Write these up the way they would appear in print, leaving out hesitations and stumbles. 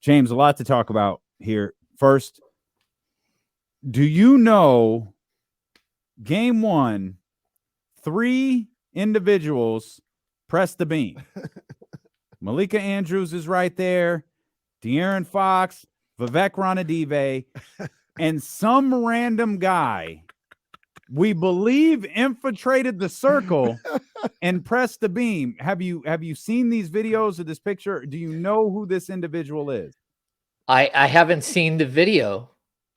James, a lot to talk about here. First, do you know game 1, 3 individuals pressed the beam? Malika Andrews is right there, De'Aaron Fox, Vivek Ranadive, and some random guy we believe infiltrated the circle and pressed the beam. Have you seen these videos of this picture? Do you know who this individual is? I haven't seen the video.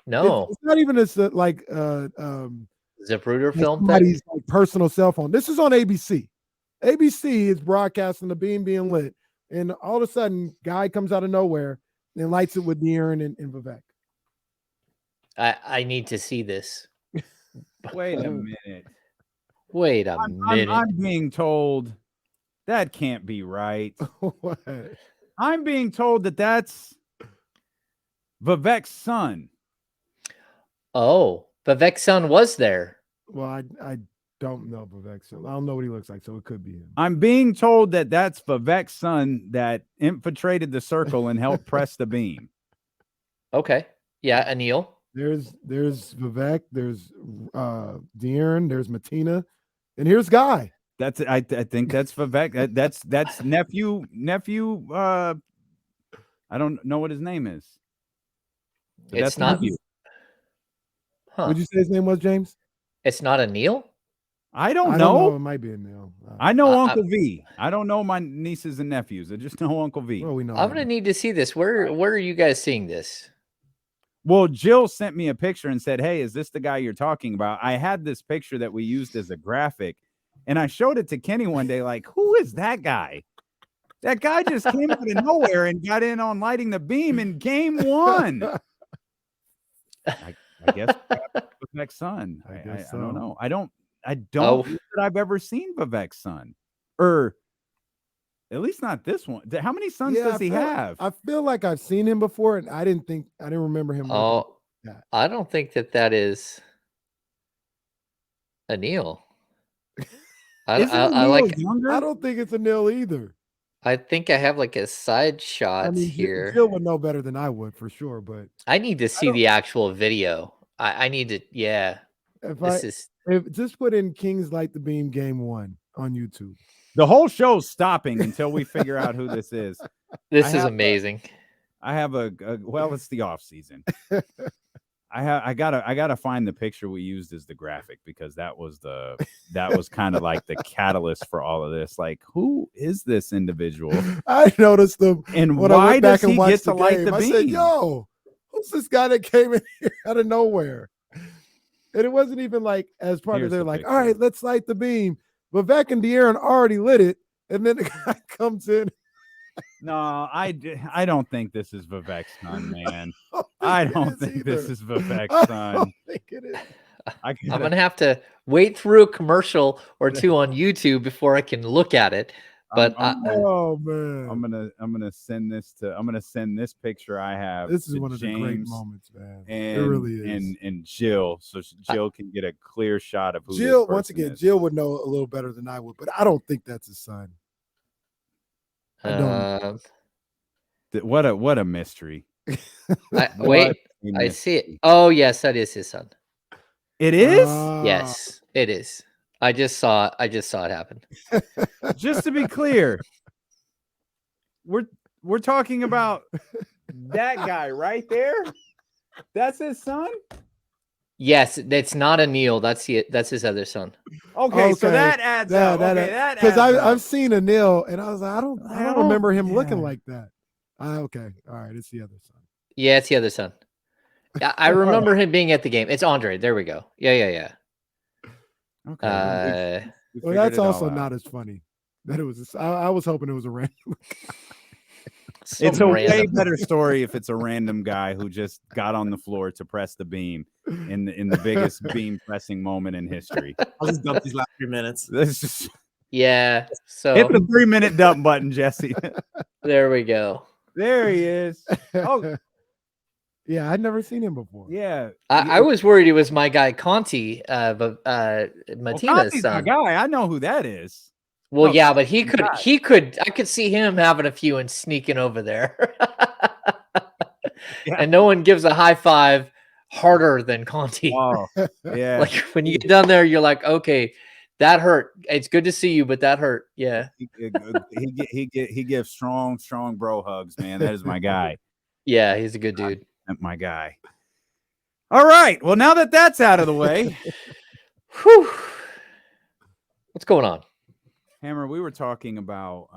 No, it's not even as like Zapruder film somebody's like personal cell phone. This is on ABC. ABC is broadcasting the beam being lit, and all of a sudden, guy comes out of nowhere and lights it with De'Aaron and Vivek. I need to see this. Wait a minute. Wait a minute. I'm being told that can't be right. What? I'm being told that that's Vivek's son. Oh, Vivek's son was there. Well, I don't know Vivek's son. I don't know what he looks like, so it could be him. I'm being told that that's Vivek's son that infiltrated the circle and helped press the beam. Okay. Yeah, Anil. There's Vivek, there's De'Aaron, there's Matina, and here's Guy. That's I think that's Vivek. That's nephew. I don't know what his name is. But It's not nephew. Huh. Would you say his name was James? It's not Anil? I don't It know. might be a Neil. I know Uncle V. I don't know my nieces and nephews. I just know Uncle V. Well, we know. I'm gonna need to see this. Where are you guys seeing this? Well, Jill sent me a picture and said, "Hey, is this the guy you're talking about?" I had this picture that we used as a graphic, and I showed it to Kenny one day. Like, who is that guy? That guy just came out of nowhere and got in on lighting the beam in game 1. I guess Vivek's son. I don't know. I don't know that I've ever seen Vivek's son, or at least not this one. How many sons does he have? I feel like I've seen him before, and I didn't remember him. Oh, I don't think that is Anil. I don't think it's Anil either. I think I have like a side shot here. Jill would know better than I would for sure, but I need to see the actual video. I need to, yeah. If just put in Kings Light the Beam Game 1 on YouTube. The whole show's stopping until we figure out who this is. This is amazing. I have well, it's the off season. I gotta find the picture we used as the graphic, because that was kind of like the catalyst for all of this. Like, who is this individual? I noticed them, and why does he get to light the beam? I said, "Yo, who's this guy that came in here out of nowhere?" And it wasn't even like as part of their like, "All right, let's light the beam." Vivek and De'Aaron already lit it, and then the guy comes in. No, I don't think this is Vivek's son, man. I don't think this is Vivek's son. I don't think it is. I'm gonna have to wait through a commercial or two on YouTube before I can look at it. But oh man, I'm gonna send this picture I have. This is one of the great moments, man. And, it really is. And Jill, so Jill can get a clear shot of who Jill. This once again, is. Jill would know a little better than I would, but I don't think that's his son. What a mystery. Wait, I see it. Oh yes, that is his son. It is? Yes, it is. I just saw it happen. Just to be clear, we're talking about that guy right there. That's his son? Yes, it's not Anil. That's his other son. Okay, so that adds up. Because I've seen Anil, and I was like, I don't remember him looking like that. Okay, all right, it's the other son. Yeah, it's the other son. I remember him being at the game. It's Andre. There we go. Yeah. Okay. Well, that's also not as funny. That it was. I was hoping it was a random guy. It's a way better story if it's a random guy who just got on the floor to press the beam in the biggest beam pressing moment in history. I'll just dump these last 3 minutes. This just So hit the 3-minute dump button, Jesse. There we go. There he is. Oh. Yeah, I'd never seen him before. Yeah, I was worried it was my guy Conti, Matina's son. My guy, I know who that is. Well, yeah, but he could. I could see him having a few and sneaking over there. and no one gives a high five harder than Conti. Oh, yeah. Like when you get down there, you're like, okay, that hurt. It's good to see you, but that hurt. Yeah. He gives strong bro hugs, man. That is my guy. Yeah, he's a good dude. My guy. All right. Well, now that that's out of the way, Whew. What's going on? Hammer, we were talking about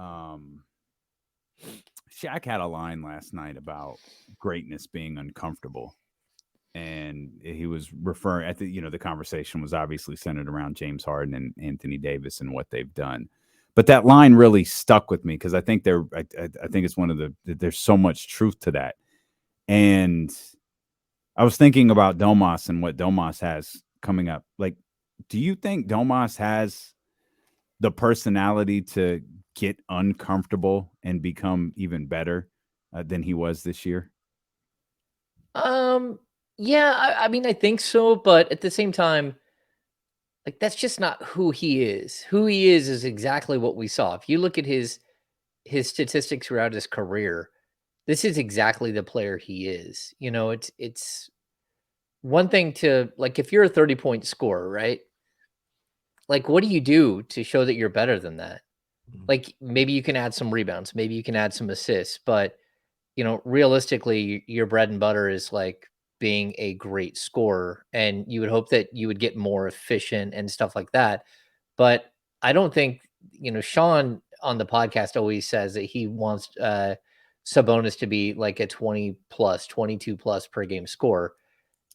Shaq had a line last night about greatness being uncomfortable. And he was referring, the conversation was obviously centered around James Harden and Anthony Davis and what they've done. But that line really stuck with me because I think I think it's there's so much truth to that. And I was thinking about Domas and what Domas has coming up. Like, do you think Domas has the personality to get uncomfortable and become even better than he was this year? Yeah, I mean, I think so, but at the same time, like that's just not who he is. Who he is exactly what we saw. If you look at his statistics throughout his career, this is exactly the player he is. You know, it's one thing to like if you're a 30-point scorer, right? Like, what do you do to show that you're better than that? Like, maybe you can add some rebounds, maybe you can add some assists, but realistically, your bread and butter is like being a great scorer, and you would hope that you would get more efficient and stuff like that. But I don't think, Sean on the podcast always says that he wants Sabonis to be like a 20 plus, 22 plus per game scorer.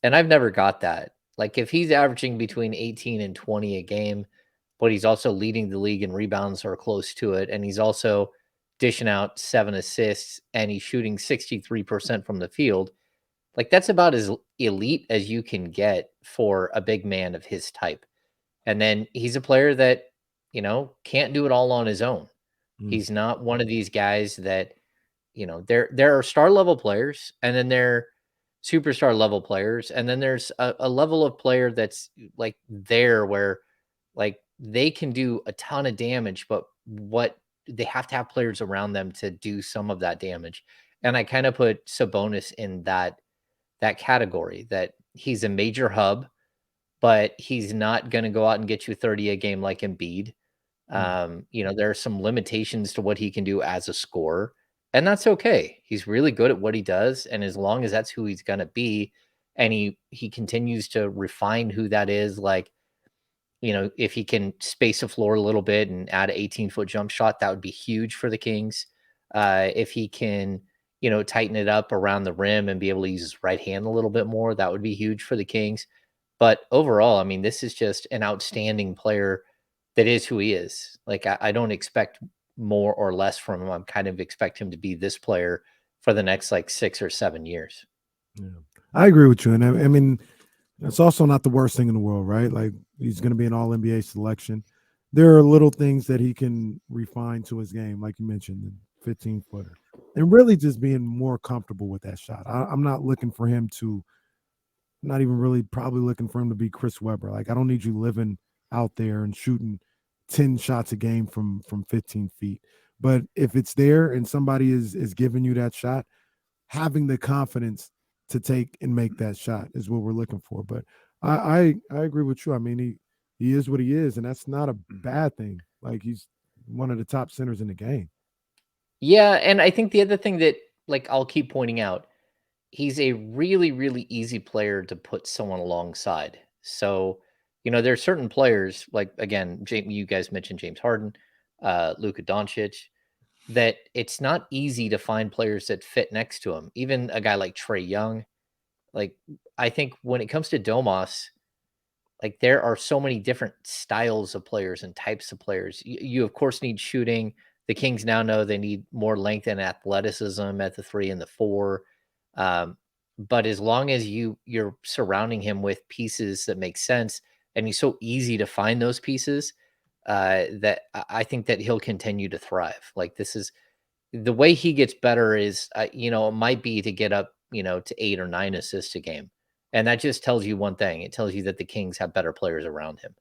And I've never got that. Like if he's averaging between 18 and 20 a game, but he's also leading the league in rebounds or close to it, and he's also dishing out 7 assists, and he's shooting 63% from the field. Like that's about as elite as you can get for a big man of his type. And then he's a player that, can't do it all on his own. He's not one of these guys that, there are star level players, and then there are superstar level players, and then there's a level of player that's like there where like they can do a ton of damage, but what they have to have players around them to do some of that damage. And I kind of put Sabonis in that category, that he's a major hub, but he's not going to go out and get you 30 a game like Embiid. There are some limitations to what he can do as a scorer, and that's okay. He's really good at what he does, and as long as that's who he's going to be, and he continues to refine who that is, like, if he can space the floor a little bit and add an 18-foot jump shot, that would be huge for the Kings. If he can, tighten it up around the rim and be able to use his right hand a little bit more, that would be huge for the Kings. But overall, I mean, this is just an outstanding player that is who he is. Like, I don't expect more or less from him. I kind of expect him to be this player for the next like 6 or 7 years. Yeah, I agree with you. And I mean, it's also not the worst thing in the world, right? Like he's going to be an all NBA selection. There are little things that he can refine to his game, like you mentioned, the 15-footer, and really just being more comfortable with that shot. I'm not looking for him to, not even really probably looking for him to be Chris Webber. Like I don't need you living out there and shooting 10 shots a game from 15 feet. But if it's there and somebody is giving you that shot, having the confidence to take and make that shot is what we're looking for. But I agree with you. I mean, he is what he is, and that's not a bad thing. Like he's one of the top centers in the game. Yeah, and I think the other thing that like I'll keep pointing out, he's a really, really easy player to put someone alongside. So, there are certain players, like again, you guys mentioned James Harden, Luka Doncic, that it's not easy to find players that fit next to him. Even a guy like Trae Young. Like, I think when it comes to Domas, like there are so many different styles of players and types of players. You of course need shooting. The Kings now know they need more length and athleticism at the 3 and the 4. But as long as you're surrounding him with pieces that make sense, and he's so easy to find those pieces, that I think that he'll continue to thrive. Like this is the way he gets better is, it might be to get up, to 8 or 9 assists a game. And that just tells you one thing. It tells you that the Kings have better players around him.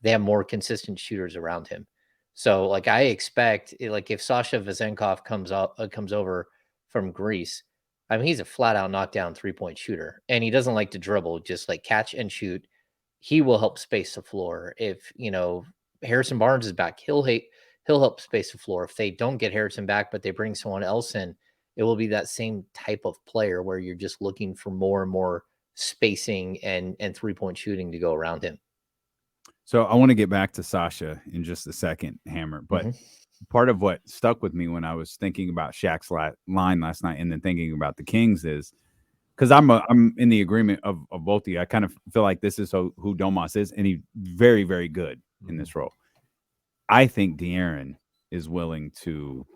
They have more consistent shooters around him. So like, I expect like if Sasha Vezenkov comes over from Greece, I mean, he's a flat out knockdown 3-point shooter, and he doesn't like to dribble, just like catch and shoot. He will help space the floor. If, Harrison Barnes is back, he'll help space the floor. If they don't get Harrison back, but they bring someone else in, it will be that same type of player where you're just looking for more and more spacing and 3-point shooting to go around him. So I want to get back to Sasha in just a second, Hammer. But part of what stuck with me when I was thinking about Shaq's line last night and then thinking about the Kings is because I'm in the agreement of both of you. I kind of feel like this is who Domas is, and he's very, very good in this role. I think De'Aaron is willing to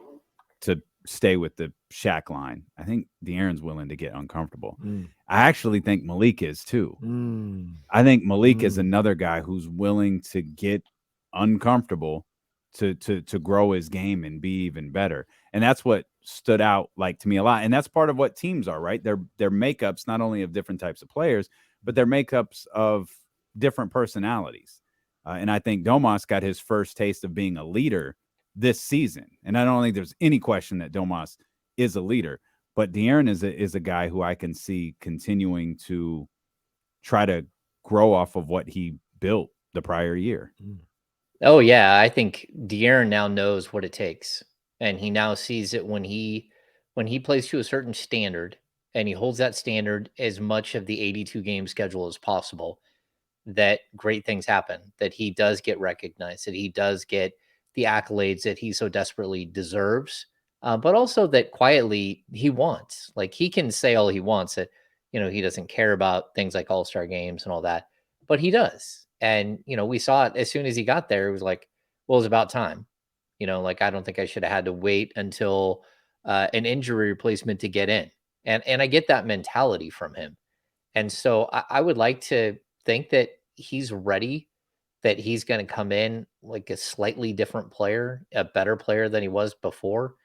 stay with the Shaq line. I think De'Aaron's willing to get uncomfortable. I actually think Malik is too. I think Malik is another guy who's willing to get uncomfortable to grow his game and be even better. And that's what stood out like to me a lot. And that's part of what teams are, right? They're makeups not only of different types of players, but they're makeups of different personalities. And I think Domas got his first taste of being a leader this season. And I don't think there's any question that Domas is a leader, but De'Aaron is a guy who I can see continuing to try to grow off of what he built the prior year. Oh yeah. I think De'Aaron now knows what it takes. And he now sees it when he plays to a certain standard and he holds that standard as much of the 82 game schedule as possible, that great things happen, that he does get recognized, that he does get the accolades that he so desperately deserves, but also that quietly he wants. Like, he can say all he wants that, he doesn't care about things like all-star games and all that, but he does. And, we saw it as soon as he got there. It was like, well, it's about time. Like, I don't think I should have had to wait until an injury replacement to get in. And I get that mentality from him. And so I would like to think that he's ready, that he's going to come in like a slightly different player, a better player than he was before.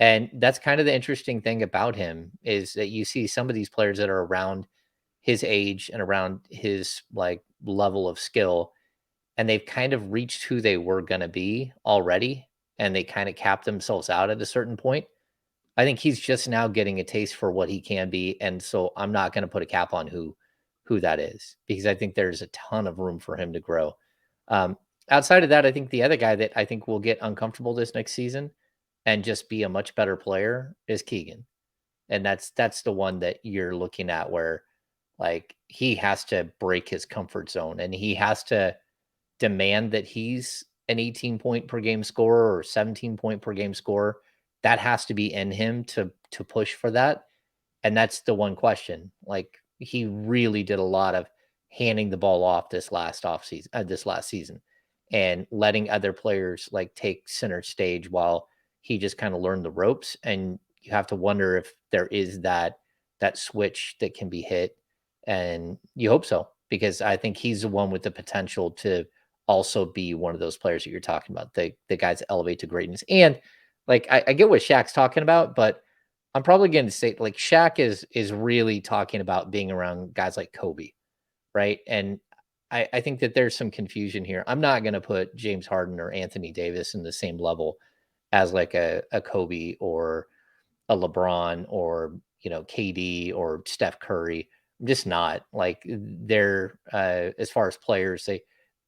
And that's kind of the interesting thing about him, is that you see some of these players that are around his age and around his like level of skill, and they've kind of reached who they were going to be already, and they kind of cap themselves out at a certain point. I think he's just now getting a taste for what he can be. And so I'm not going to put a cap on who that is, because I think there's a ton of room for him to grow. Outside of that, I think the other guy that I think will get uncomfortable this next season and just be a much better player is Keegan. And that's the one that you're looking at where, like, he has to break his comfort zone and he has to demand that he's an 18-point per game scorer or 17-point per game scorer. That has to be in him to push for that. And that's the one question. Like, he really did a lot of handing the ball off this last season, and letting other players like take center stage while he just kind of learned the ropes. And you have to wonder if there is that switch that can be hit. And you hope so, because I think he's the one with the potential to also be one of those players that you're talking about, the guys that elevate to greatness. And like, I get what Shaq's talking about, but I'm probably going to say, like, Shaq is really talking about being around guys like Kobe, right? And I think that there's some confusion here. I'm not going to put James Harden or Anthony Davis in the same level as like a Kobe or a LeBron or, KD or Steph Curry. I'm just not. Like, they're as far as players,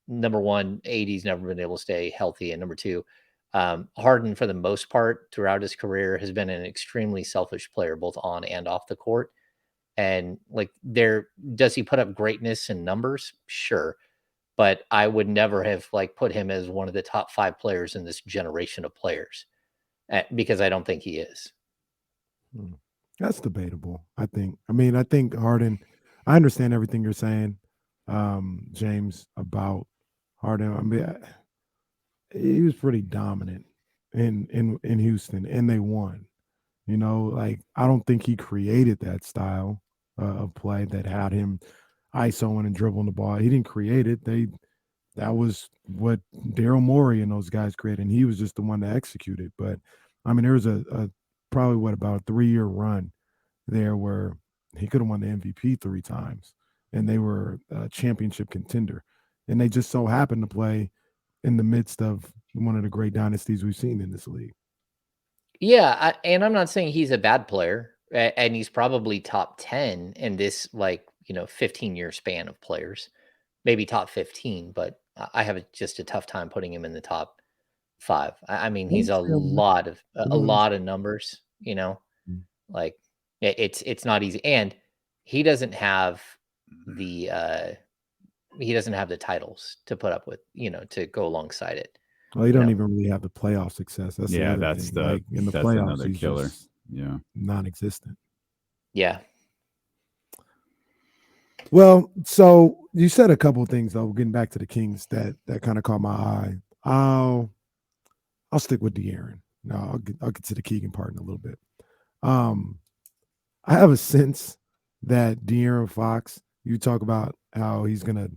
number one, AD's never been able to stay healthy, and number two, Harden, for the most part, throughout his career, has been an extremely selfish player, both on and off the court. And like, does he put up greatness in numbers? Sure. But I would never have like put him as one of the top 5 players in this generation of players, because I don't think he is. That's debatable, I think. I mean, I think Harden, I understand everything you're saying, James, about Harden. I mean, he was pretty dominant in Houston, and they won. Like, I don't think he created that style of play that had him isoing and dribbling the ball. He didn't create it. That was what Daryl Morey and those guys created, and he was just the one to execute it. But I mean, there was a probably about a 3-year run there where he could have won the MVP 3 times, and they were a championship contender, and they just so happened to play in the midst of one of the great dynasties we've seen in this league. Yeah, and I'm not saying he's a bad player. and he's probably top 10 in this 15-year span of players, maybe top 15, but I have just a tough time putting him in the top 5. I mean, he's a lot of numbers, like it's not easy, and he doesn't have the titles to put up with, to go alongside it. Well, he don't even really have the playoff success. That's the other that's thing. the in the that's playoffs, another he's killer. just Yeah, non-existent. Yeah. Well, so you said a couple of things though. Getting back to the Kings, that kind of caught my eye. I'll stick with De'Aaron. No, I'll get to the Keegan part in a little bit. I have a sense that De'Aaron Fox, you talk about how he's gonna,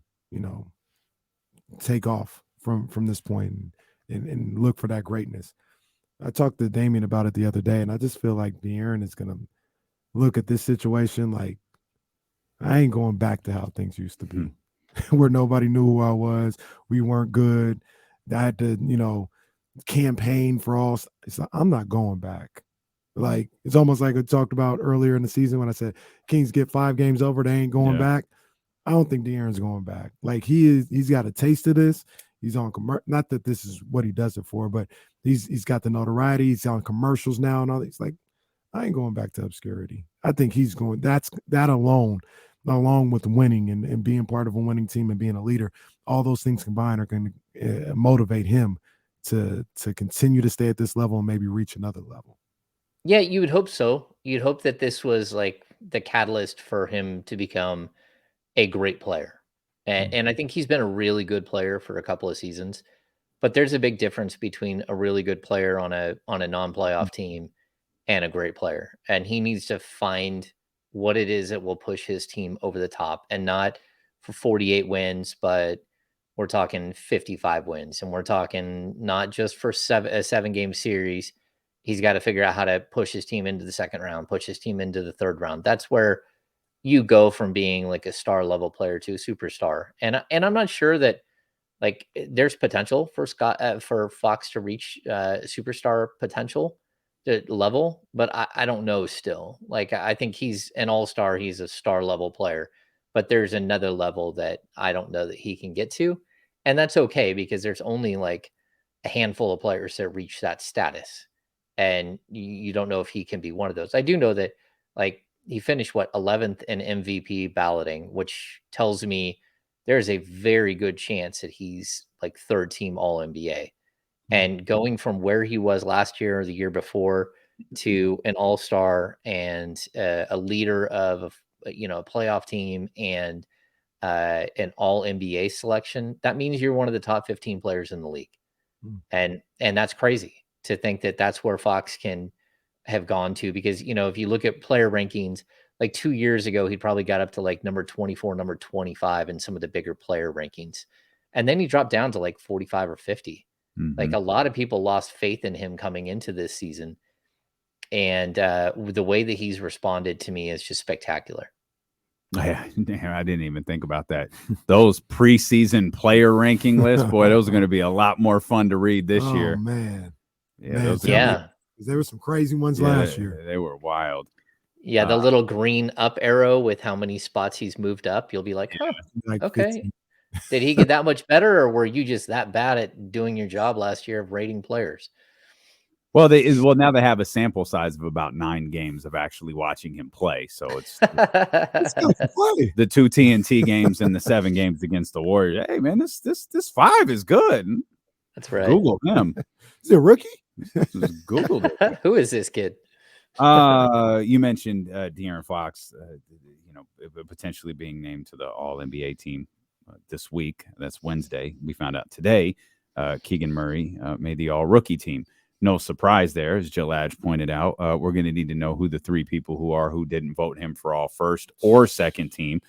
take off from this point and look for that greatness. I talked to Damien about it the other day, and I just feel like De'Aaron is gonna look at this situation like, I ain't going back to how things used to be, where nobody knew who I was. We weren't good. I had to, campaign for all. It's like, I'm not going back. Like, it's almost like I talked about earlier in the season when I said Kings get 5 games over, they ain't going back. I don't think De'Aaron's going back. Like, he's got a taste of this. He's on not that this is what he does it for, but he's got the notoriety. He's on commercials now and all. He's like, I ain't going back to obscurity. I think he's going. That alone, along with winning and being part of a winning team and being a leader, all those things combined are going to motivate him to continue to stay at this level and maybe reach another level. Yeah, you would hope so. You'd hope that this was like the catalyst for him to become a great player. And I think he's been a really good player for a couple of seasons, but there's a big difference between a really good player on a non-playoff team and a great player. And he needs to find what it is that will push his team over the top, and not for 48 wins, but we're talking 55 wins, and we're talking not just for a 7-game series. He's got to figure out how to push his team into the second round, push his team into the third round. That's where you go from being like a star level player to a superstar. And I'm not sure that there's potential for for Fox to reach superstar potential level, but I don't know still. Like, I think he's an all-star. He's a star level player, but there's another level that I don't know that he can get to. And that's okay, because there's only like a handful of players that reach that status. And you don't know if he can be one of those. I do know that he finished 11th in MVP balloting, which tells me there's a very good chance that he's like 3rd team All NBA. And going from where he was last year or the year before to an all-star and a leader of a playoff team and an All NBA selection, that means you're one of the top 15 players in the league. And that's crazy to think that that's where Fox can have gone to, because if you look at player rankings, like 2 years ago, he probably got up to like number 24, number 25 in some of the bigger player rankings. And then he dropped down to like 45 or 50. Like, a lot of people lost faith in him coming into this season. And the way that he's responded to me is just spectacular. Yeah, I didn't even think about that. Those preseason player ranking lists, boy, those are going to be a lot more fun to read this year. Oh, man. Yeah, there were some crazy ones last year. They were wild. Yeah, the little green up arrow with how many spots he's moved up. You'll be like, huh, like okay. 15. Did he get that much better, or were you just that bad at doing your job last year of rating players? Well, now they have a sample size of about 9 games of actually watching him play. So it's the 2 TNT games and the 7 games against the Warriors. Hey, man, this 5 is good. That's right. Google him. Is he a rookie? Google it. Who is this kid? You mentioned De'Aaron Fox, potentially being named to the All NBA team this week. That's Wednesday. We found out today. Keegan Murray made the All Rookie team. No surprise there, as Jalaj pointed out. We're going to need to know who the 3 people who didn't vote him for All First or Second team.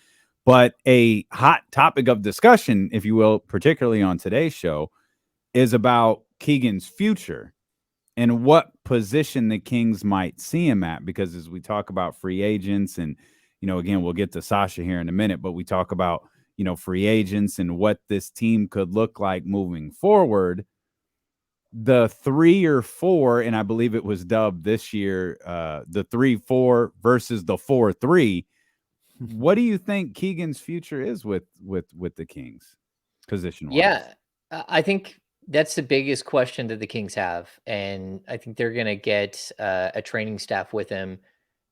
But a hot topic of discussion, if you will, particularly on today's show, is about Keegan's future and what position the Kings might see him at. Because as we talk about free agents, and again, we'll get to Sasha here in a minute, but we talk about free agents and what this team could look like moving forward. the 3 or 4, and I believe it was dubbed this year, the 3-4 versus the 4-3. What do you think Keegan's future is with the Kings position-wise? Yeah, I think that's the biggest question that the Kings have, and I think they're going to get a training staff with him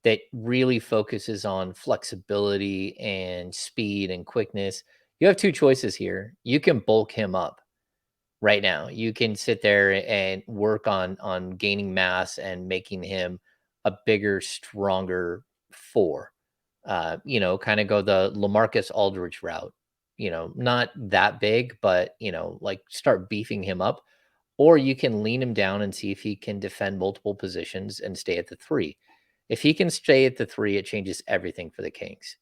that really focuses on flexibility and speed and quickness. You have two choices here. You can bulk him up right now. You can sit there and work on gaining mass and making him a bigger, stronger 4. Kind of go the LaMarcus Aldridge route. Not that big, but like start beefing him up. Or you can lean him down and see if he can defend multiple positions and stay at the 3. If he can stay at the 3, it changes everything for the Kings.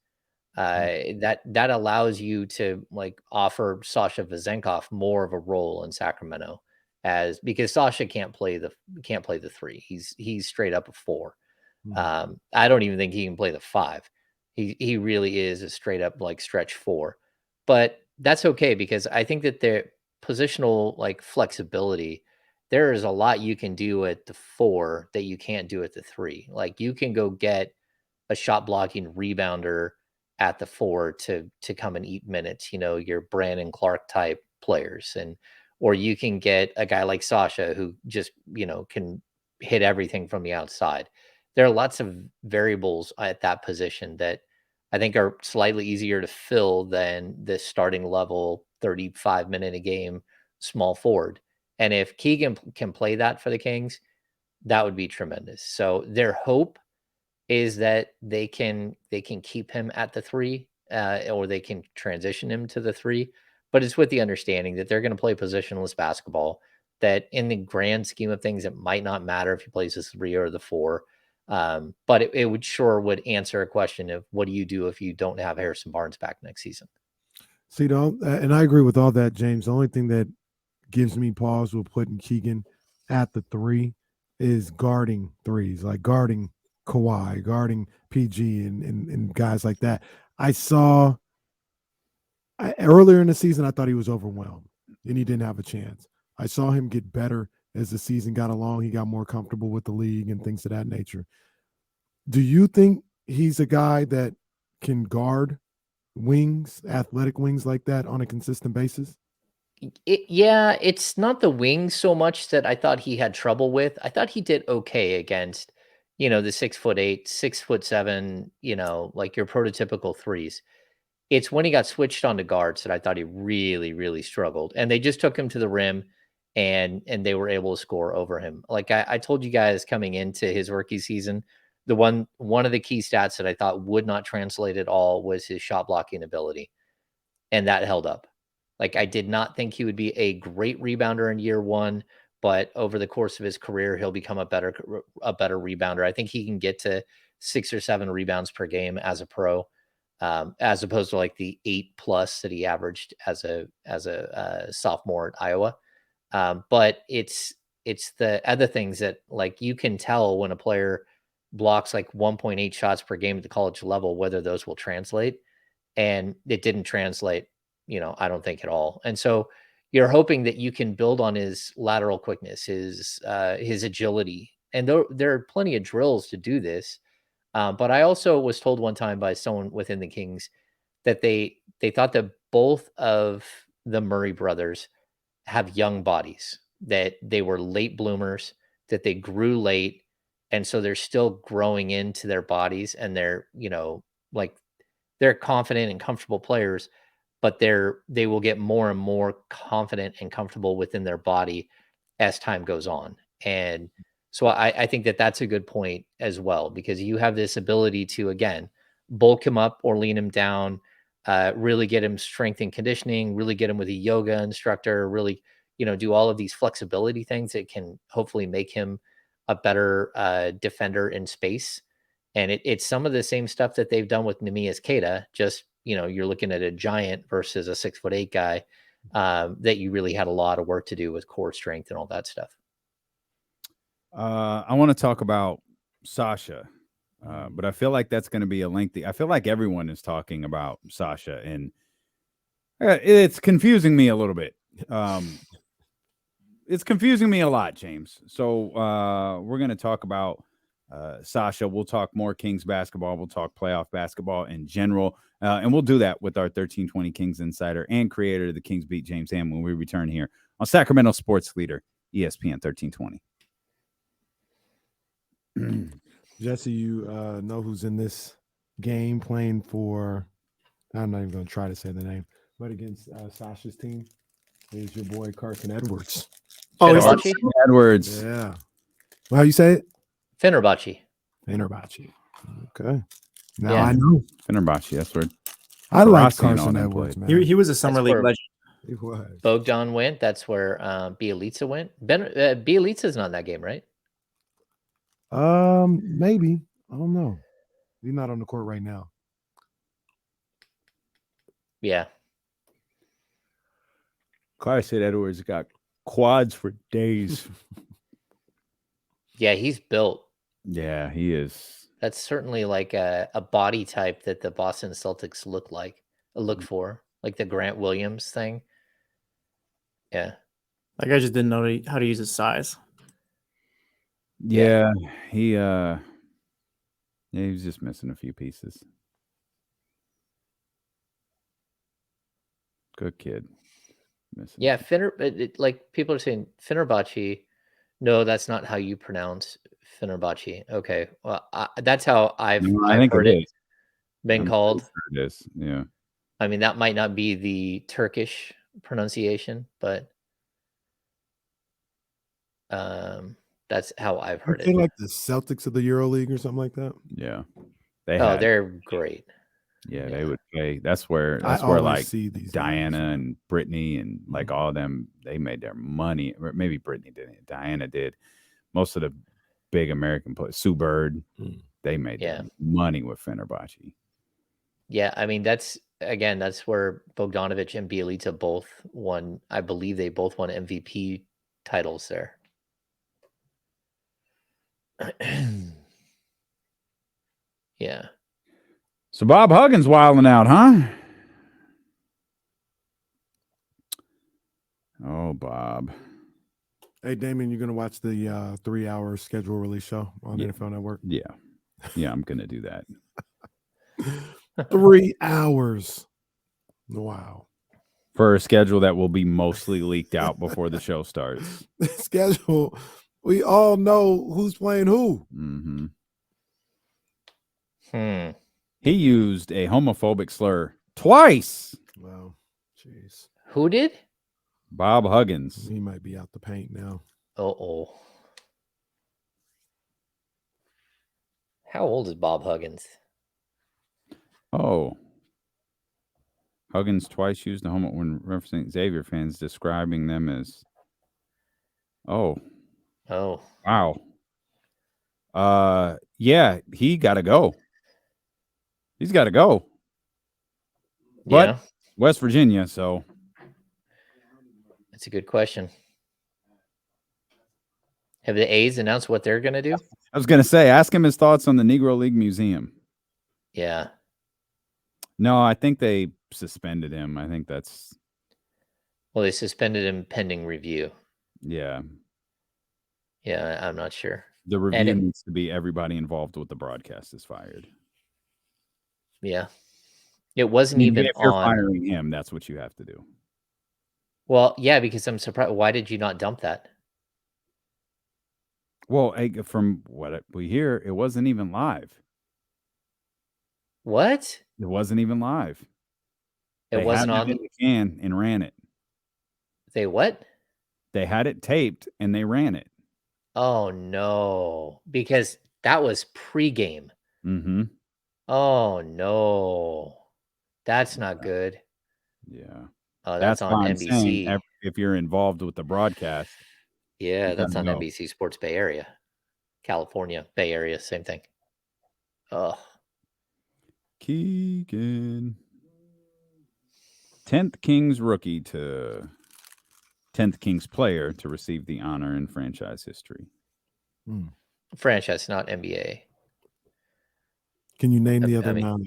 That allows you to like offer Sasha Vezenkov more of a role in Sacramento, because Sasha can't play the 3. He's straight up a 4. I don't even think he can play the 5. He really is a straight up like stretch 4. But that's okay, because I think that their positional like flexibility, there is a lot you can do at the 4 that you can't do at the 3. Like you can go get a shot blocking rebounder at the 4 to come and eat minutes, your Brandon Clark type players, or you can get a guy like Sasha who just, can hit everything from the outside. There are lots of variables at that position that I think are slightly easier to fill than the starting level 35-minute a game small forward. And if Keegan can play that for the Kings, that would be tremendous. So their hope is that they can keep him at the 3, or they can transition him to the 3. But it's with the understanding that they're going to play positionless basketball, that in the grand scheme of things, it might not matter if he plays the 3 or the 4. But it would answer a question of what do you do if you don't have Harrison Barnes back next season? See, and I agree with all that, James. The only thing that gives me pause with putting Keegan at the 3 is guarding 3s, like guarding Kawhi, guarding PG, and guys like that. Earlier in the season, I thought he was overwhelmed and he didn't have a chance. I saw him get better as the season got along. He got more comfortable with the league and things of that nature. Do you think he's a guy that can guard wings, athletic wings like that on a consistent basis? Yeah, it's not the wings so much that I thought he had trouble with. I thought he did okay against, the 6'8", 6'7", like your prototypical 3s. It's when he got switched on to guards that I thought he really, really struggled. And they just took him to the rim and they were able to score over him. Like I told you guys coming into his rookie season, one of the key stats that I thought would not translate at all was his shot blocking ability. And that held up. Like I did not think he would be a great rebounder in year 1, but over the course of his career, he'll become a better rebounder. I think he can get to 6 or 7 rebounds per game as a pro, as opposed to like the 8+ that he averaged as a sophomore at Iowa. But it's the other things that like you can tell when a player blocks like 1.8 shots per game at the college level, whether those will translate. And it didn't translate, I don't think at all. And so you're hoping that you can build on his lateral quickness, his agility. And there are plenty of drills to do this. But I also was told one time by someone within the Kings that they thought that both of the Murray brothers have young bodies, that they were late bloomers, that they grew late. And so they're still growing into their bodies, and they're, like they're confident and comfortable players, but they will get more and more confident and comfortable within their body as time goes on. And so I think that that's a good point as well, because you have this ability to, again, bulk him up or lean him down, really get him strength and conditioning, really get him with a yoga instructor, really, do all of these flexibility things that can hopefully make him a better defender in space. And it's some of the same stuff that they've done with Neemias Queta. Just, you're looking at a giant versus a 6'8" guy, that you really had a lot of work to do with core strength and all that stuff. I want to talk about Sasha, but I feel like that's going to be I feel like everyone is talking about Sasha, and it's confusing me a little bit. it's confusing me a lot, James. So we're going to talk about Sasha. We'll talk more Kings basketball. We'll talk playoff basketball in general. And we'll do that with our 1320 Kings insider and creator of the Kings Beat, James Ham, when we return here on Sacramento Sports Leader, ESPN 1320. Jesse, you know who's in this game playing for, I'm not even going to try to say the name, but against Sasha's team is your boy Carson Edwards. Fenerbahce? Edwards. Yeah. Well, how you say it? Fenerbahce. Fenerbahce. Okay. Now Yeah. I know. Fenerbahce, that's where I like Rossi and all Carson them Edwards, played. man. He was a summer That's league where- legend. He was. Bogdan went. That's where Bielitsa went. Bielitsa's not in that game, right? Maybe. I don't know. He's not on the court right now. Yeah. Carson Edwards got quads for days. Yeah, he's built. Yeah, he is. That's certainly like a body type that the Boston Celtics look for, like the Grant Williams thing. Yeah. That guy just didn't know how to use his size. Yeah, he was just missing a few pieces. Good kid. Missing Yeah, like people are saying Fenerbahce. No, that's not how you pronounce Fenerbahce. Okay, well, that's how I've heard it been I'm called. pretty sure it is. Yeah. I mean, that might not be the Turkish pronunciation, but that's how I've heard Aren't they it. like the Celtics of the EuroLeague or something like that? Yeah. They're great. Yeah, they Yeah. would play. That's where I like always see these Diana names. and Brittany and like all of them, they made their money. Or maybe Brittany didn't. Diana did. Most of the big American players, Sue Bird, they made their money with Fenerbahce. Yeah, I mean that's where Bogdanovic and Bielitsa both won. I believe they both won MVP titles there. Yeah. So Bob Huggins wilding out, huh? Oh, Bob. Hey, Damien, you're going to watch the 3-hour schedule release show on Yeah. NFL Network? Yeah. Yeah, I'm going to do that. 3 hours. Wow. For a schedule that will be mostly leaked out before the show starts. The schedule, we all know who's playing who. Mm-hmm. He used a homophobic slur twice. Wow. Jeez. Who did? Bob Huggins. He might be out the paint now. Oh. How old is Bob Huggins? Oh. Huggins twice used a homo when referencing Xavier fans, describing them as. Oh. Wow. Yeah, he got to go. He's got to go. But Yeah. West Virginia, so. That's a good question. Have the A's announced what they're going to do? I was going to say, ask him his thoughts on the Negro League Museum. Yeah. No, I think they suspended him. I think that's. Well, they suspended him pending review. Yeah. Yeah, I'm not sure. The review needs to be everybody involved with the broadcast is fired. Yeah. It wasn't even if you're on. firing him, that's what you have to do. Well, yeah, because I'm surprised. Why did you not dump that? Well, from what we hear, it wasn't even live. What? It wasn't even live. It wasn't on the can and ran it. They what? They had it taped and they ran it. Oh no, because that was pregame. Mm-hmm. Oh no, that's not good. Yeah. Oh, that's on why I'm NBC. saying, if you're involved with the broadcast. Yeah, that's on go. NBC Sports Bay Area, California, Bay Area, same thing. Oh, Keegan. 10th Kings rookie to 10th Kings player to receive the honor in franchise history. franchise, not NBA. Can you name the other 9?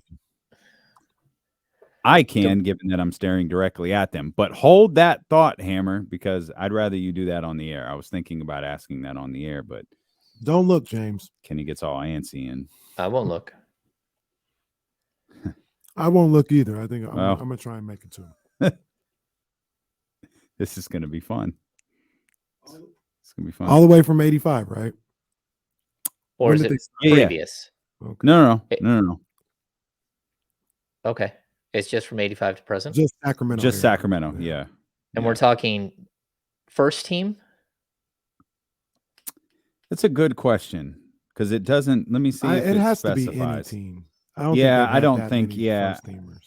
I can, given that I'm staring directly at them. But hold that thought, Hammer, because I'd rather you do that on the air. I was thinking about asking that on the air, but don't look, James. Kenny gets all antsy and I won't look. I won't look either. I think I'm gonna try and make it to him. This is gonna be fun. It's gonna be fun. All the way from 85, right? Or When is did it they- previous? Okay. No. Okay. It's just from 85 to present. Just Sacramento. Just area. Sacramento, yeah. And we're talking first team? That's a good question because it doesn't. Let me see if It has specifies. to be any team. I don't Yeah, think I they've don't had that think. many Yeah, first teamers.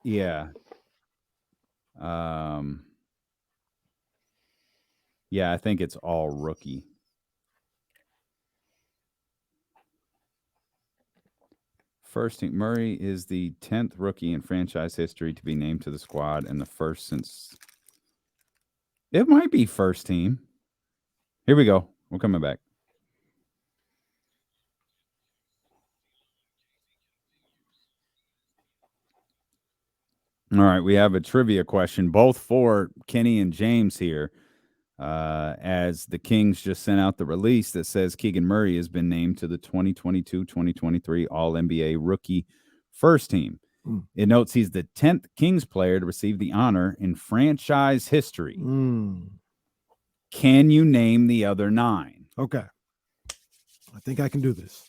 yeah. Yeah, I think it's all rookie. First team. Murray is the 10th rookie in franchise history to be named to the squad and the first since. It might be first team. Here we go. We're coming back. All right, we have a trivia question, both for Kenny and James here. As the Kings just sent out the release that says Keegan Murray has been named to the 2022-2023 All-NBA Rookie First Team. It notes he's the 10th Kings player to receive the honor in franchise history. Can you name the other 9? Okay. I think I can do this.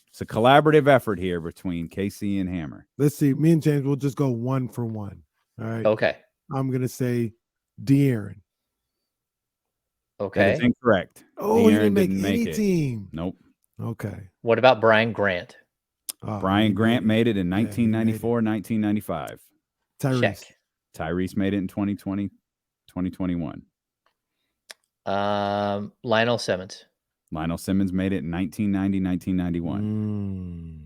It's a collaborative effort here between KC and Hammer. Let's see. Me and James will just go 1 for 1. All right. Okay. I'm going to say De'Aaron. Okay. That is incorrect. Oh, he De'Aaron didn't make any team. Nope. Okay. What about Brian Grant? Brian Grant made it in 1994, 1995. Tyrese. Check. Tyrese made it in 2020, 2021. Lionel Simmons. Lionel Simmons made it in 1990, 1991.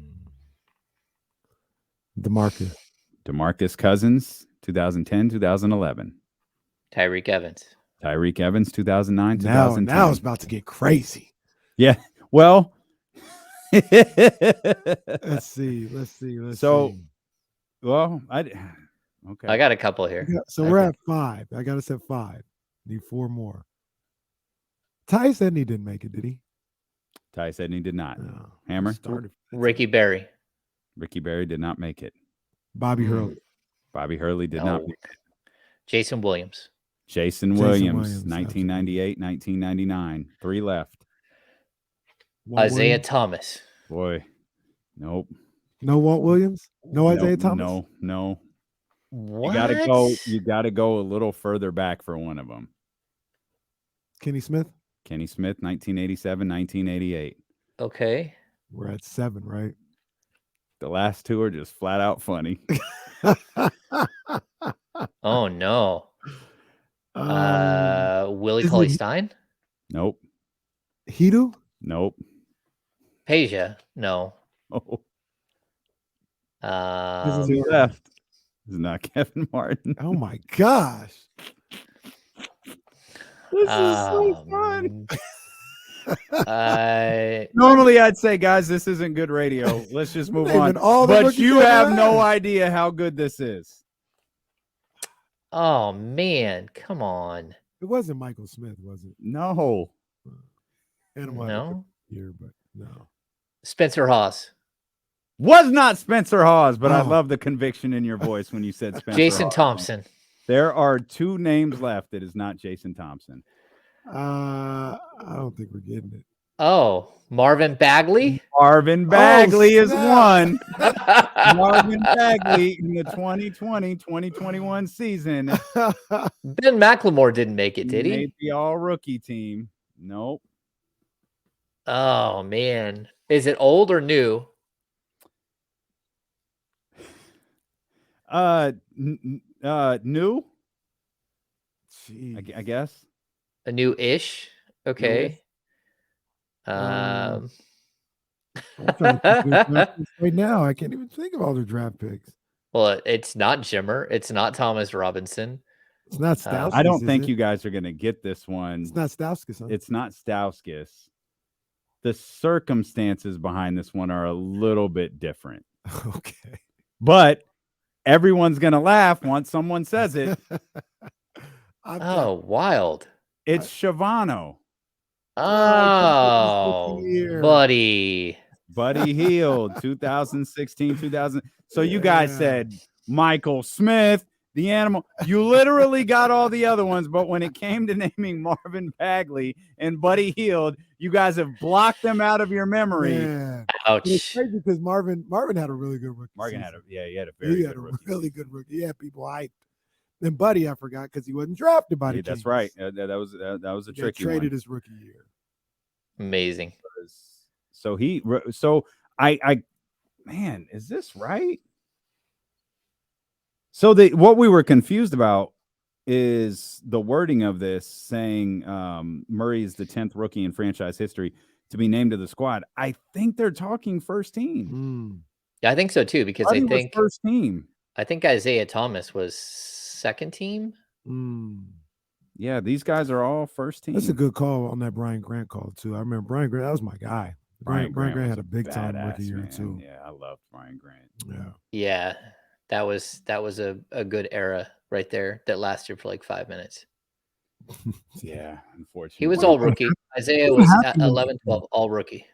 DeMarcus Cousins, 2010, 2011. Tyreek Evans. Tyreek Evans, 2009, 2010. Now it's about to get crazy. Yeah. Well, let's see. So, well, okay. I got a couple here. So we're at 5. I got to set 5. Need 4 more. Ty said he didn't make it, did he? Ty said he did not. No. Hammer? Ricky Berry. Ricky Berry did not make it. Bobby Hurley. Bobby Hurley did not make it. Jason Williams. Jason Williams, 1998, 1999. 3 left. Isaiah Thomas. Boy, nope. No Walt Williams? No Isaiah Thomas? No. What? You gotta go a little further back for one of them. Kenny Smith? Kenny Smith, 1987, 1988. Okay. We're at 7, right? The last 2 are just flat out funny. Oh no. Willie Cauley-Stein? Nope. Hedo? Nope. Peja? No. Oh. Who left? This is not Kevin Martin. Oh my gosh. This is so fun. Normally I'd say, guys, this isn't good radio. Let's just move on. But you have no idea how good this is. Oh man, come on. It wasn't Michael Smith, was it? No. No. Here, but no. Spencer Hawes. Was not Spencer Hawes, but I Oh. love the conviction in your voice when you said Spencer Jason Hawes. Thompson. There are 2 names left. It is not Jason Thompson. I don't think we're getting it. Oh, Marvin Bagley. Marvin Bagley is snap. one. Marvin Bagley in the 2020-2021 season. Ben McLemore didn't make it, did he? Made the all-rookie team. Nope. Oh man. Is it old or new? New? Jeez. I guess. A new-ish. Okay. I'm trying to think of draft picks right now. I can't even think of all their draft picks. Well, it's not Jimmer. It's not Thomas Robinson. It's not Stauskas. I don't think is you it? guay are going to get this one. It's not Stauskas. Huh? It's not Stauskas. The circumstances behind this one are a little bit different. Okay. But everyone's going to laugh once someone says it. Oh, wild. It's Shavano. Oh, buddy. Buddy Hield, 2016, 2000. So you guys said Michael Smith, the animal. You literally got all the other ones, but when it came to naming Marvin Bagley and Buddy Hield, you guys have blocked them out of your memory. Man. Ouch. It's crazy because Marvin had a really good rookie. Marvin season. he had a very good rookie. Really good rookie. He had people hyped. Then Buddy, I forgot because he wasn't drafted by the That's Kings. right. That was a tricky one. Traded his rookie year. Amazing. So man, is this right? So what we were confused about is the wording of this saying Murray is the 10th rookie in franchise history to be named to the squad. I think they're talking first team. Yeah, I think so too, because Buddy I think was first team. I think Isaiah Thomas was second team. Yeah, these guys are all first team. That's a good call on that Brian Grant call too. I remember Brian Grant. That was my guy. Brian Grant had a big time rookie year too. Yeah, I loved Brian Grant. Yeah, that was a good era right there that lasted for like 5 minutes. Yeah, unfortunately. He was all rookie. Isaiah was 11, 12, all rookie.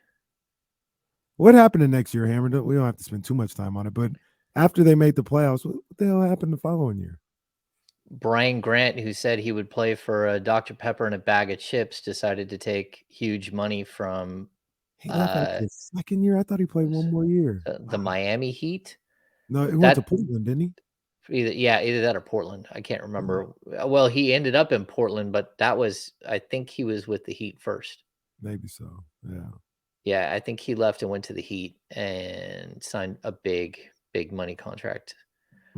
What happened the next year, Hammer? We don't have to spend too much time on it, but after they made the playoffs, what the hell happened the following year? Brian Grant, who said he would play for a Dr. Pepper and a bag of chips, decided to take huge money from He left after the second year. I thought he played one more year. The Miami Heat. No, it went to Portland, didn't he? Either that or Portland. I can't remember. Well, he ended up in Portland, but I think he was with the Heat first. Maybe so. Yeah. Yeah, I think he left and went to the Heat and signed a big money contract.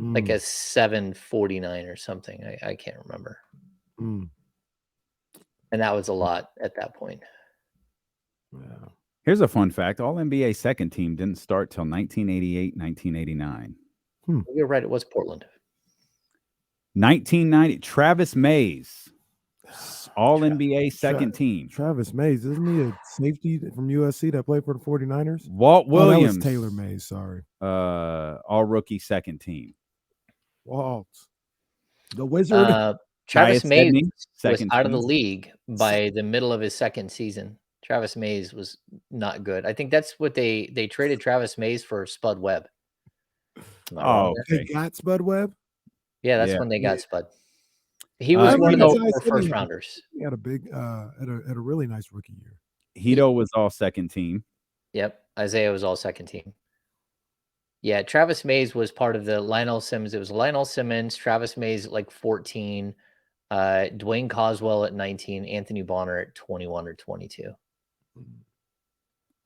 Like a 749 or something. I can't remember. And that was a lot at that point. Yeah. Here's a fun fact. All NBA second team didn't start till 1988, 1989. You're right. It was Portland. 1990, Travis Mays. All NBA second team. Travis Mays. Isn't he a safety from USC that played for the 49ers? Walt Williams. That was Taylor Mays. Sorry. All rookie second team. Walt. The Wizard. Travis Mays was out of the league by the middle of his second season. Travis Mays was not good. I think that's what they traded Travis Mays for Spud Webb. Oh, okay. They got Spud Webb? Yeah, that's when they got Spud. He was one of the first rounders. He had a big had a really nice rookie year. Hito was all second team. Yep. Isaiah was all second team. Yeah, Travis Mays was part of the Lionel Simmons. It was Lionel Simmons, Travis Mays at like 14, Dwayne Coswell at 19, Anthony Bonner at 21 or 22.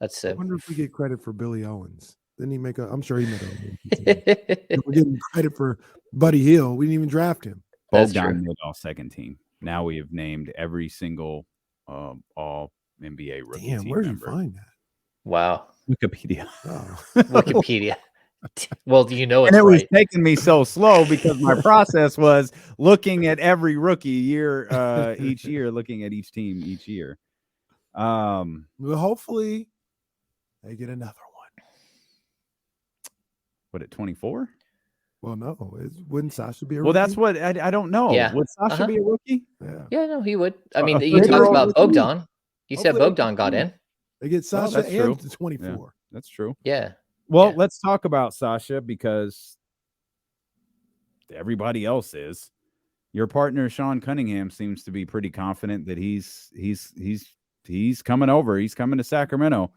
That's it. I wonder if we get credit for Billy Owens. Didn't he make I'm sure he made a We're getting credit for Buddy Hield. We didn't even draft him. Bogdan made all second team. Now we have named every single all NBA rookie. Damn, where'd you find that? Wow. Wikipedia. Wikipedia. Well, you know and it was taking me so slow because my process was looking at every rookie year each year, looking at each team each year. Well, hopefully they get another one. What, at 24? Well, no. Wouldn't Sasha be a rookie? Well, that's what I don't know. Yeah. Would Sasha be a rookie? Yeah, no, he would. I mean, you talked about Bogdan. You said Bogdan got in. They get Sasha and to 24. Yeah, that's true. Yeah. Well, let's talk about Sasha because everybody else is. Your partner Sean Cunningham seems to be pretty confident that he's coming over. He's coming to Sacramento.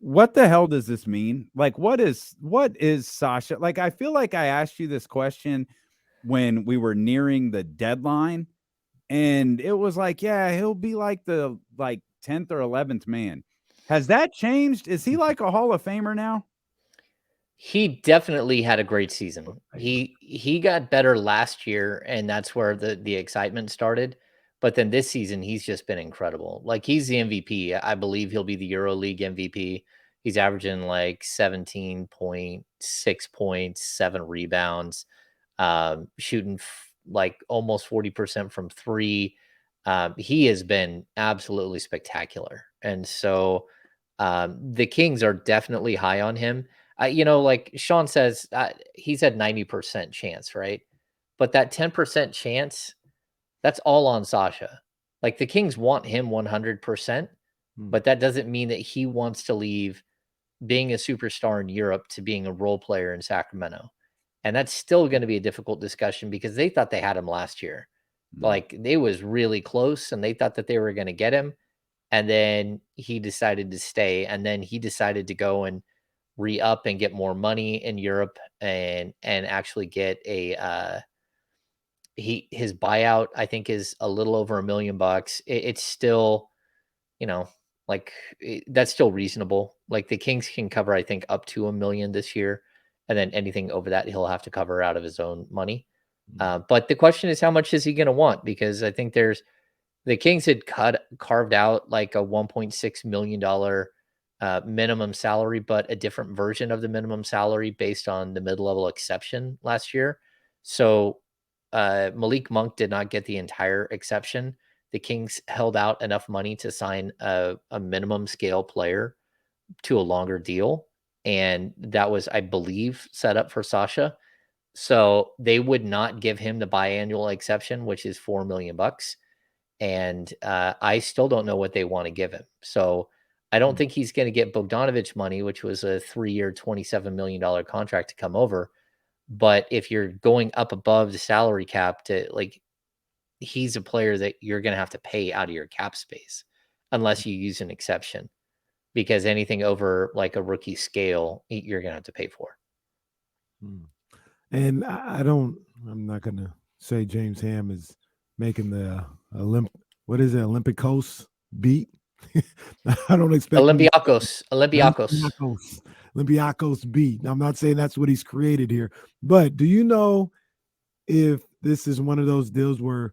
What the hell does this mean? Like, what is Sasha? Like, I feel like I asked you this question when we were nearing the deadline, and it was like, yeah, he'll be like the 10th or 11th man. Has that changed? Is he like a Hall of Famer now? He definitely had a great season. He got better last year, and that's where the excitement started. But then this season, he's just been incredible. Like, he's the MVP. I believe he'll be the EuroLeague MVP. He's averaging like 17.6 points, 7 rebounds, shooting like almost 40% from 3. He has been absolutely spectacular. And so the Kings are definitely high on him. Like Sean says, he said 90% chance, right? But that 10% chance, that's all on Sasha. Like the Kings want him 100%, but that doesn't mean that he wants to leave being a superstar in Europe to being a role player in Sacramento. And that's still going to be a difficult discussion because they thought they had him last year. Like they was really close and they thought that they were going to get him. And then he decided to stay. And then he decided to go and re-up and get more money in Europe and actually get his buyout, I think, is a little over $1 million. It's still, that's still reasonable. Like the Kings can cover, I think, up to $1 million this year. And then anything over that, he'll have to cover out of his own money. But the question is, how much is he going to want? Because I think the Kings had carved out like a $1.6 million minimum salary, but a different version of the minimum salary based on the mid-level exception last year. So Malik Monk did not get the entire exception. The Kings held out enough money to sign a minimum scale player to a longer deal. And that was, I believe, set up for Sasha. So they would not give him the biannual exception, which is $4 million. And I still don't know what they want to give him. So I don't think he's going to get Bogdanovich money, which was a 3-year, $27 million contract to come over. But if you're going up above the salary cap he's a player that you're going to have to pay out of your cap space unless you use an exception, because anything over like a rookie scale, you're going to have to pay for. And I'm not going to say James Ham is making the Olympic Coast beat. I don't expect Olympiacos beat. I'm not saying that's what he's created here, but do you know if this is one of those deals where,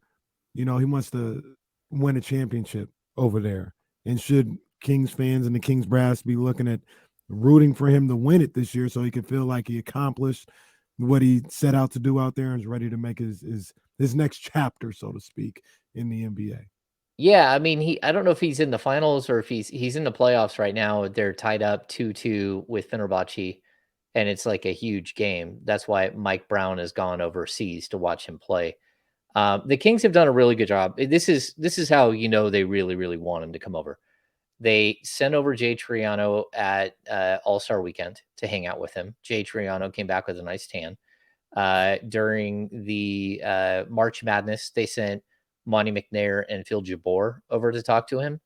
he wants to win a championship over there, and should Kings fans and the Kings brass be looking at rooting for him to win it this year so he can feel like he accomplished what he set out to do out there and is ready to make his next chapter, so to speak, in the NBA? Yeah, I mean, I don't know if he's in the finals or if he's in the playoffs right now. They're tied up 2-2 with Fenerbahce, and it's like a huge game. That's why Mike Brown has gone overseas to watch him play. The Kings have done a really good job. This is how they really, really want him to come over. They sent over Jay Triano at All-Star Weekend to hang out with him. Jay Triano came back with a nice tan. During the March Madness, they sent Monty McNair and Phil Jabor over to talk to him.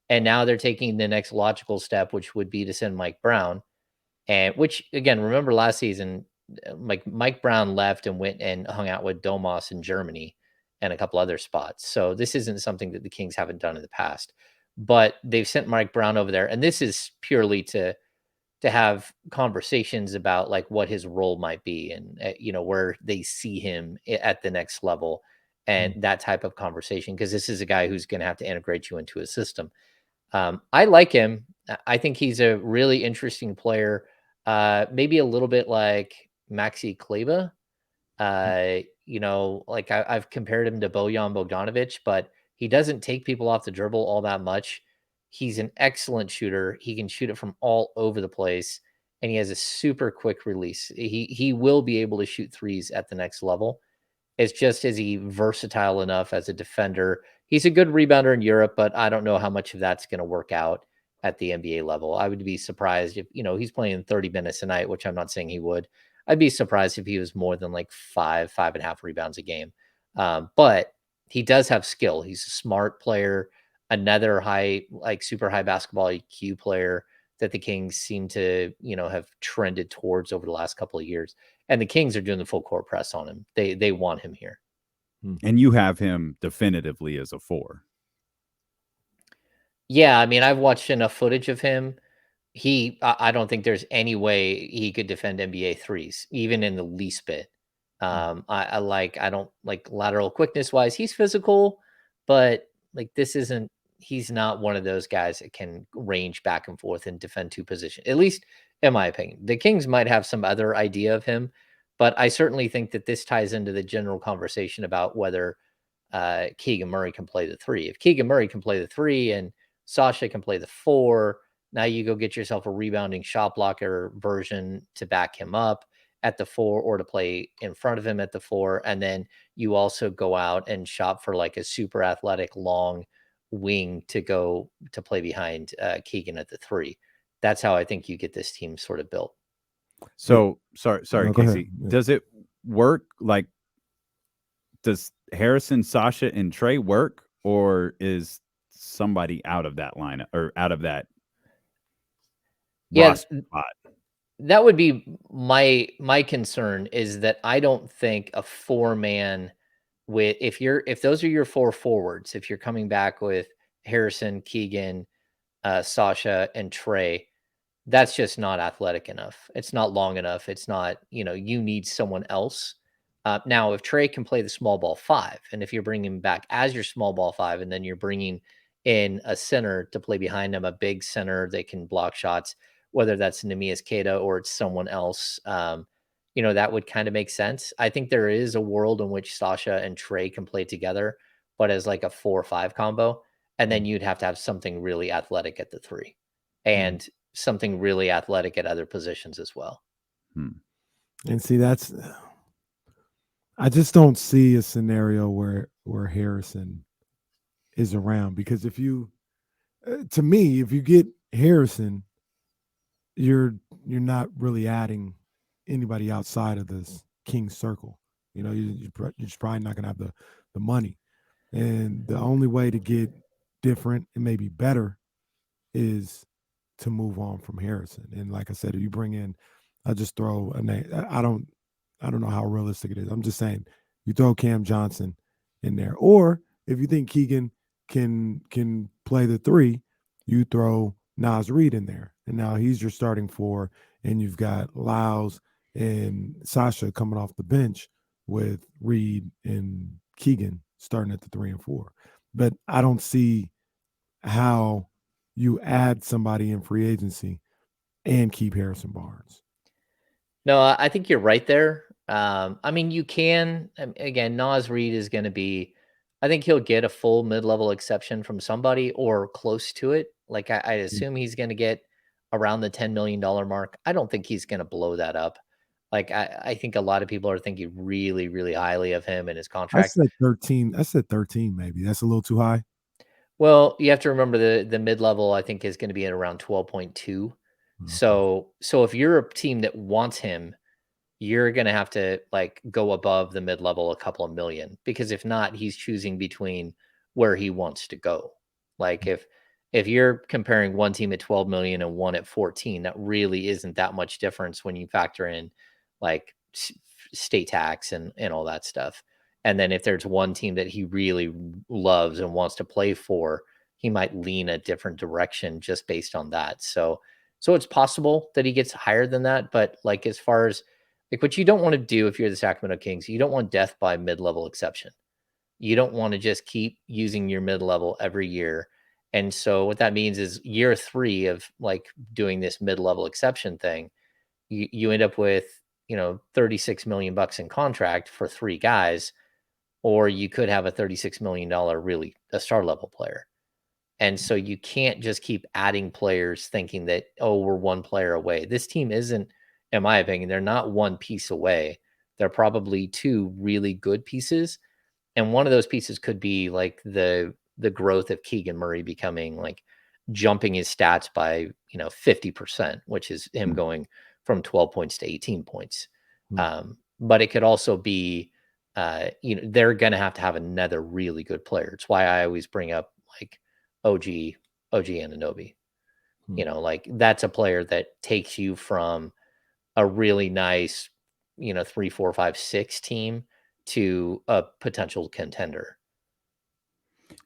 And now they're taking the next logical step, which would be to send Mike Brown. And which, again, remember last season, Mike Brown left and went and hung out with Domas in Germany and a couple other spots. So this isn't something that the Kings haven't done in the past. But they've sent Mike Brown over there. And this is purely to have conversations about like what his role might be and, where they see him at the next level and that type of conversation. Because this is a guy who's going to have to integrate you into a system. I like him. I think he's a really interesting player. Maybe a little bit like Maxi Kleber. I've compared him to Bojan Bogdanovic, but he doesn't take people off the dribble all that much. He's an excellent shooter. He can shoot it from all over the place, and he has a super quick release. He will be able to shoot threes at the next level. It's just, is he versatile enough as a defender? He's a good rebounder in Europe, but I don't know how much of that's going to work out at the NBA level. I would be surprised if, he's playing 30 minutes a night, which I'm not saying he would. I'd be surprised if he was more than like 5.5 rebounds a game. But he does have skill. He's a smart player, another super high basketball IQ player that the Kings seem to, have trended towards over the last couple of years. And the Kings are doing the full court press on him. They want him here. And you have him definitively as a 4. Yeah, I mean, I've watched enough footage of him. I don't think there's any way he could defend NBA threes, even in the least bit. I don't like lateral quickness wise. He's physical, but like he's not one of those guys that can range back and forth and defend 2 positions, at least in my opinion. The Kings might have some other idea of him, but I certainly think that this ties into the general conversation about whether Keegan Murray can play the 3. If Keegan Murray can play the 3 and Sasha can play the 4, Now you go get yourself a rebounding shot blocker version to back him up at the 4 or to play in front of him at the 4. And then you also go out and shop for like a super athletic long wing to go to play behind Keegan at the 3. That's how I think you get this team sort of built. So sorry, No, go ahead. Casey. Yeah. Does it work? Like, does Harrison, Sasha, and Trey work, or is somebody out of that lineup or out of that roster spot? That would be my concern, is that I don't think a 4-man with if those are your 4 forwards, if you're coming back with Harrison, Keegan, Sasha, and Trey, that's just not athletic enough. It's not long enough. It's not, you need someone else. Now, if Trey can play the small ball 5, and if you're bringing him back as your small ball 5, and then you're bringing in a center to play behind him, a big center that can block shots, whether that's Nemias Queta or it's someone else, that would kind of make sense. I think there is a world in which Sasha and Trey can play together, but as like a 4-5 combo. And then you'd have to have something really athletic at the 3 and something really athletic at other positions as well. And see, I just don't see a scenario where Harrison is around, because if you get Harrison, you're not really adding anybody outside of this King circle. You're just probably not gonna have the money, and the only way to get different and maybe better is to move on from Harrison. And like I said, if you bring in, I'll just throw a name. I don't know how realistic it is. I'm just saying, you throw Cam Johnson in there, or if you think Keegan can play the 3, you throw Naz Reid in there, and now he's your starting 4, and you've got Lyles and Sasha coming off the bench with Reid and Keegan starting at the 3 and 4. But I don't see how you add somebody in free agency and keep Harrison Barnes. No, I think you're right there. I mean, you can, again, Naz Reid is going to be, I think he'll get a full mid-level exception from somebody or close to it. Like I assume he's going to get around the $10 million mark. I don't think he's going to blow that up. Like I think a lot of people are thinking really, really highly of him and his contract. I said 13. I said 13. Maybe that's a little too high. Well, you have to remember the mid-level, I think, is going to be at around 12.2. So if you're a team that wants him, you're going to have to like go above the mid-level a couple of million, because if not, he's choosing between where he wants to go. Like if you're comparing one team at 12 million and one at 14, that really isn't that much difference when you factor in like state tax and all that stuff. And then if there's one team that he really loves and wants to play for, he might lean a different direction just based on that. So it's possible that he gets higher than that. But like, as far as like what you don't want to do if you're the Sacramento Kings, you don't want death by mid-level exception. You don't want to just keep using your mid-level every year. And so what that means is year 3 of like doing this mid-level exception thing, you end up with, $36 million in contract for 3 guys, or you could have a $36 million really a star level player. And so you can't just keep adding players thinking that, oh, we're one player away. This team isn't, in my opinion, they're not one piece away. They're probably 2 really good pieces. And one of those pieces could be like the growth of Keegan Murray becoming like jumping his stats by, 50%, which is him going from 12 points to 18 points. But it could also be, they're going to have another really good player. It's why I always bring up like OG Anunoby. Like that's a player that takes you from a really nice, 3, 4, 5, 6 team to a potential contender.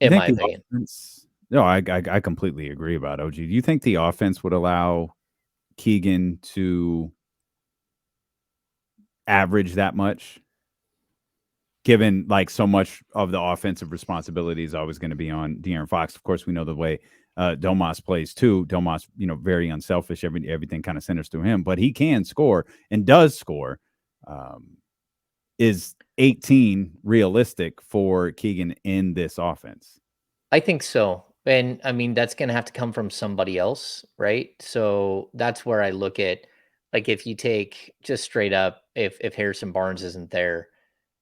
In my opinion. No, I completely agree about OG. Do you think the offense would allow Keegan to average that much, given like so much of the offensive responsibility is always going to be on De'Aaron Fox? Of course, we know the way Domas plays too. Domas, very unselfish. Everything kind of centers through him, but he can score and does score. Is 18 realistic for Keegan in this offense? I think so. And I mean, that's going to have to come from somebody else, right? So that's where I look at, like, if you take just straight up, if Harrison Barnes isn't there,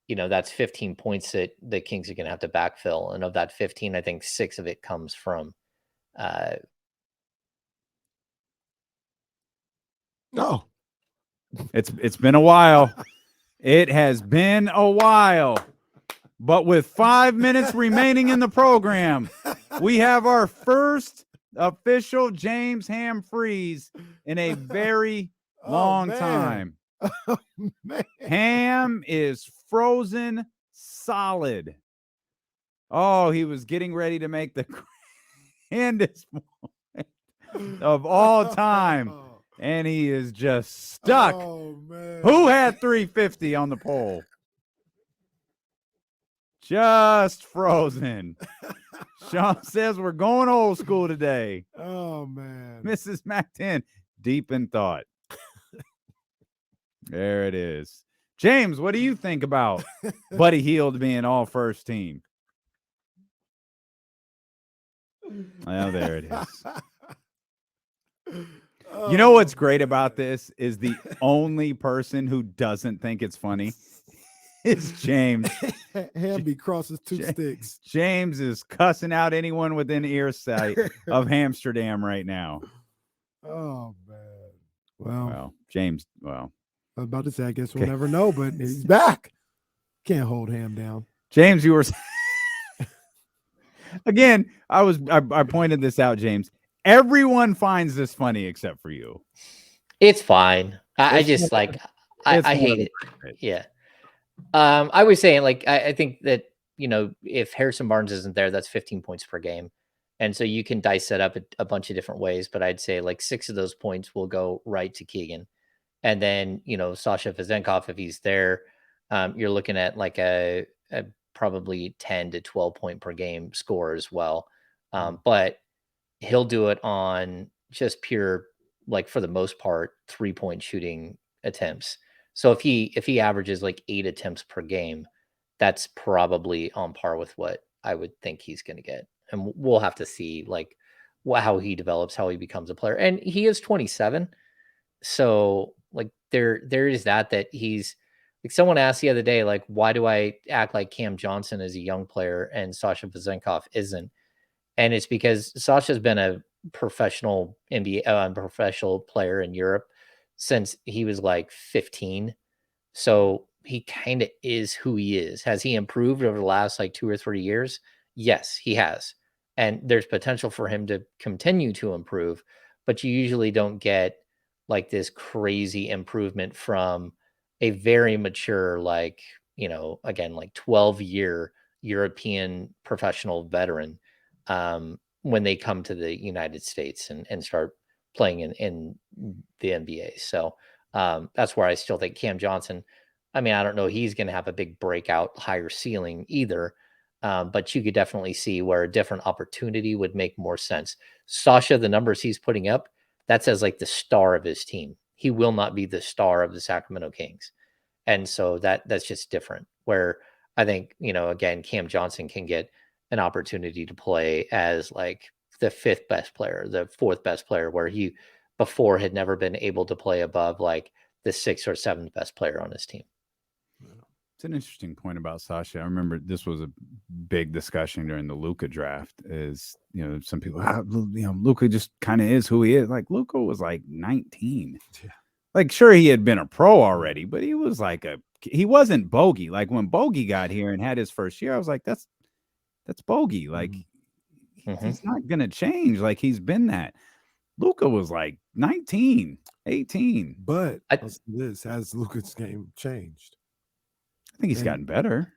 that's 15 points that the Kings are going to have to backfill. And of that 15, I think 6 of it comes from No. It's been a while. It has been a while. But with 5 minutes remaining in the program, we have our first official James Ham freeze in a very long time. Oh, man. Ham is frozen solid. Oh, he was getting ready to make the grandest moment of all time. And he is just stuck. Oh, man. Who had 350 on the poll? Just frozen. Sean says we're going old school today. Oh, man. Mrs. Mac 10, deep in thought. There it is. James, what do you think about Buddy Hield being all first team? Well, there it is. You know what's great about this is the only person who doesn't think it's funny is James. Hamby crosses two sticks. James is cussing out anyone within earsight of Amsterdam right now. Oh, man. Well, James, I was about to say, I guess we'll never know, but he's back. Can't hold Ham down. James, you were again, I pointed this out, James. Everyone finds this funny except for you. It's fine. I just like I hate it. Yeah. I was saying, like, I think that, if Harrison Barnes isn't there, that's 15 points per game. And so you can dice that up a bunch of different ways, but I'd say like 6 of those points will go right to Keegan. And then, Sasha Vezenkov, if he's there, you're looking at like a probably 10 to 12 point per game score as well. But he'll do it on just pure, like, for the most part, 3-point shooting attempts. So if he averages like 8 attempts per game, that's probably on par with what I would think he's going to get. And we'll have to see like how he develops, how he becomes a player. And he is 27. So like there is that he's like, someone asked the other day, like, why do I act like Cam Johnson is a young player and Sasha Vezenkov isn't? And it's because Sasha's been a professional NBA professional player in Europe since he was like 15. So he kind of is who he is. Has he improved over the last like 2 or 3 years? Yes, he has. And there's potential for him to continue to improve, but you usually don't get like this crazy improvement from a very mature, like, again, like 12-year European professional veteran when they come to the United States and start playing in the NBA. So that's where I still think Cam Johnson, I mean, I don't know, he's going to have a big breakout, higher ceiling either. But you could definitely see where a different opportunity would make more sense. Sasha, the numbers he's putting up, that's as like the star of his team. He will not be the star of the Sacramento Kings. And so that's just different, where I think, again, Cam Johnson can get an opportunity to play as like the 5th best player, the 4th best player, where he before had never been able to play above like the 6th or 7th best player on his team. It's an interesting point about Sasha. I remember this was a big discussion during the Luka draft. Is some people, Luka just kind of is who he is. Like Luka was like 19. Yeah. Like sure he had been a pro already, but he was like he wasn't Bogey. Like when Bogey got here and had his first year, I was like, that's Bogey. Like he's not gonna change. Like he's been that. Luka was like 19, 18. But this has Luka's game changed. I think he's gotten better.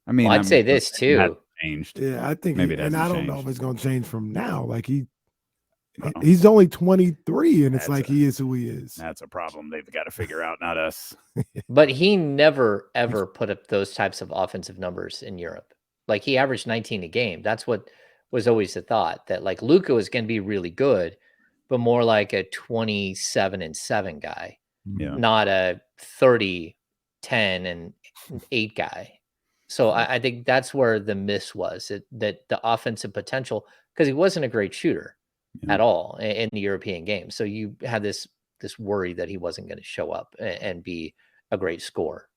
I mean, I'd say this too. Changed. Yeah, I think maybe and I don't know if it's going to change from now. Like he's only 23, and it's like he is who he is. That's a problem they've got to figure out, not us. But he never ever put up those types of offensive numbers in Europe. Like he averaged 19 a game. That's what was always the thought, that like Luka was going to be really good, but more like a 27-7 guy, not a 30-10 and 8 guy. So I think that's where the miss was, that the offensive potential, because he wasn't a great shooter at all in the European game. So you had this worry that he wasn't going to show up and be a great scorer.